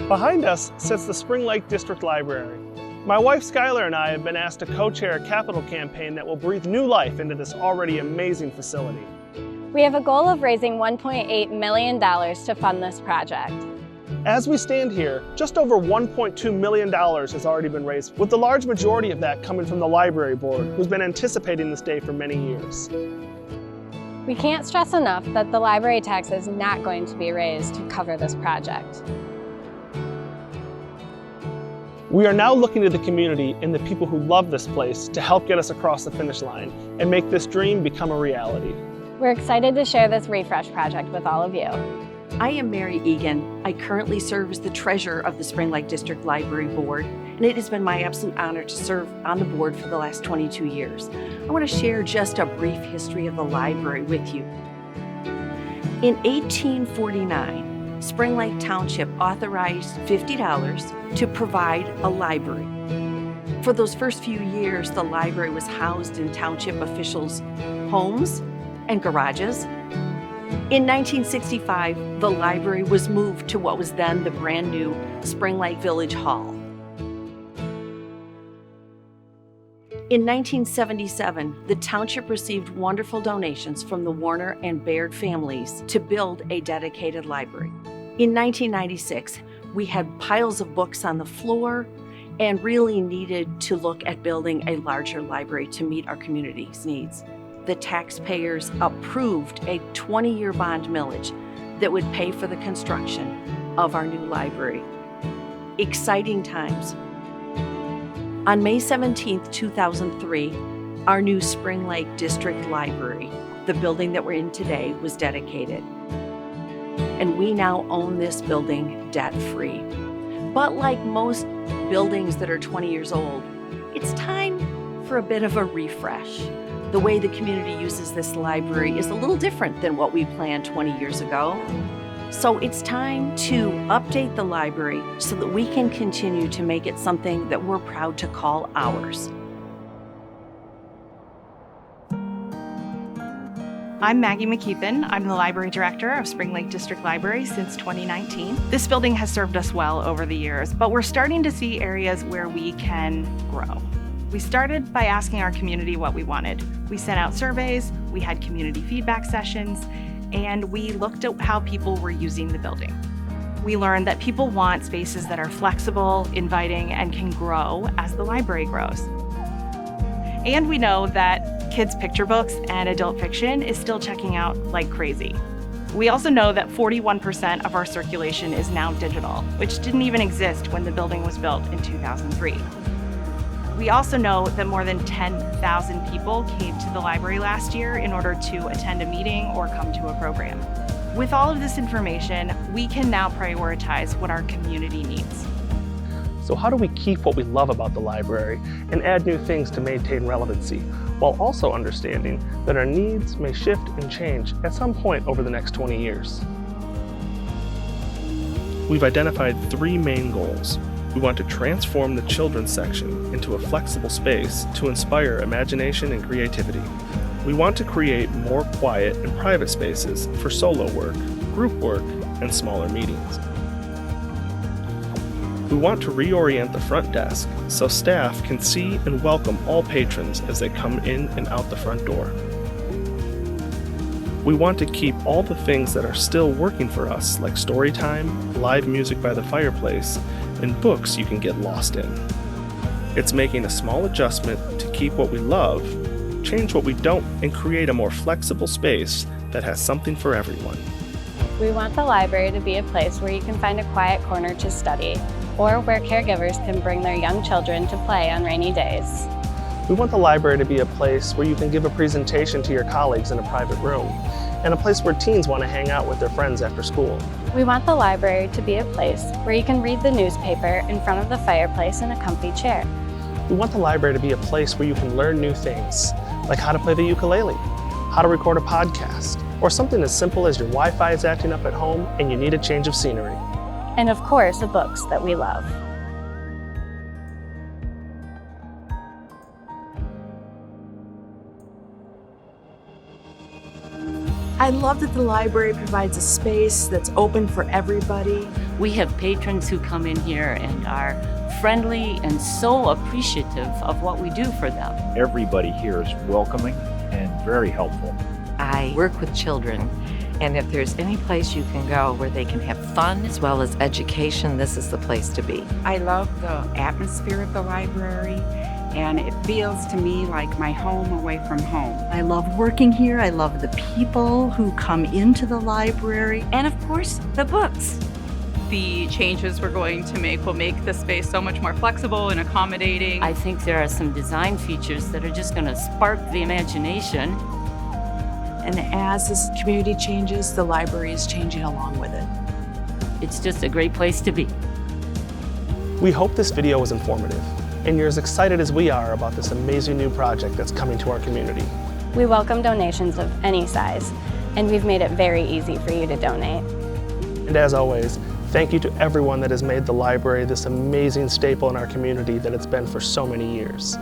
Behind us sits the Spring Lake District Library. My wife Skylar and I have been asked to co-chair a capital campaign that will breathe new life into this already amazing facility. We have a goal of raising $1.8 million to fund this project. As we stand here, just over $1.2 million has already been raised, with the large majority of that coming from the library board, who's been anticipating this day for many years. We can't stress enough that the library tax is not going to be raised to cover this project. We are now looking to the community and the people who love this place to help get us across the finish line and make this dream become a reality. We're excited to share this refresh project with all of you. I am Mary Egan. I currently serve as the treasurer of the Spring Lake District Library Board, and it has been my absolute honor to serve on the board for the last 22 years. I want to share just a brief history of the library with you. In 1849, Spring Lake Township authorized $50 to provide a library. For those first few years, the library was housed in township officials' homes and garages. In 1965, the library was moved to what was then the brand new Spring Lake Village Hall. In 1977, the township received wonderful donations from the Warner and Baird families to build a dedicated library. In 1996, we had piles of books on the floor and really needed to look at building a larger library to meet our community's needs. The taxpayers approved a 20-year bond millage that would pay for the construction of our new library. Exciting times. On May 17, 2003, our new Spring Lake District Library, the building that we're in today, was dedicated. And we now own this building debt-free. But like most buildings that are 20 years old, it's time for a bit of a refresh. The way the community uses this library is a little different than what we planned 20 years ago. So it's time to update the library so that we can continue to make it something that we're proud to call ours. I'm Maggie McKeithen. I'm the library director of Spring Lake District Library since 2019. This building has served us well over the years, but we're starting to see areas where we can grow. We started by asking our community what we wanted. We sent out surveys, we had community feedback sessions, and we looked at how people were using the building. We learned that people want spaces that are flexible, inviting, and can grow as the library grows. And we know that kids' picture books and adult fiction is still checking out like crazy. We also know that 41% of our circulation is now digital, which didn't even exist when the building was built in 2003. We also know that more than 10,000 people came to the library last year in order to attend a meeting or come to a program. With all of this information, we can now prioritize what our community needs. So how do we keep what we love about the library and add new things to maintain relevancy, while also understanding that our needs may shift and change at some point over the next 20 years? We've identified 3 main goals. We want to transform the children's section into a flexible space to inspire imagination and creativity. We want to create more quiet and private spaces for solo work, group work, and smaller meetings. We want to reorient the front desk so staff can see and welcome all patrons as they come in and out the front door. We want to keep all the things that are still working for us, like story time, live music by the fireplace, and books you can get lost in. It's making a small adjustment to keep what we love, change what we don't, and create a more flexible space that has something for everyone. We want the library to be a place where you can find a quiet corner to study, or where caregivers can bring their young children to play on rainy days. We want the library to be a place where you can give a presentation to your colleagues in a private room, and a place where teens want to hang out with their friends after school. We want the library to be a place where you can read the newspaper in front of the fireplace in a comfy chair. We want the library to be a place where you can learn new things, like how to play the ukulele, how to record a podcast, or something as simple as your Wi-Fi is acting up at home and you need a change of scenery. And of course, the books that we love. I love that the library provides a space that's open for everybody. We have patrons who come in here and are friendly and so appreciative of what we do for them. Everybody here is welcoming and very helpful. I work with children, and if there's any place you can go where they can have fun as well as education, this is the place to be. I love the atmosphere of the library, and it feels to me like my home away from home. I love working here. I love the people who come into the library. And of course, the books. The changes we're going to make will make the space so much more flexible and accommodating. I think there are some design features that are just going to spark the imagination. And as this community changes, the library is changing along with it. It's just a great place to be. We hope this video was informative, and you're as excited as we are about this amazing new project that's coming to our community. We welcome donations of any size, and we've made it very easy for you to donate. And as always, thank you to everyone that has made the library this amazing staple in our community that it's been for so many years.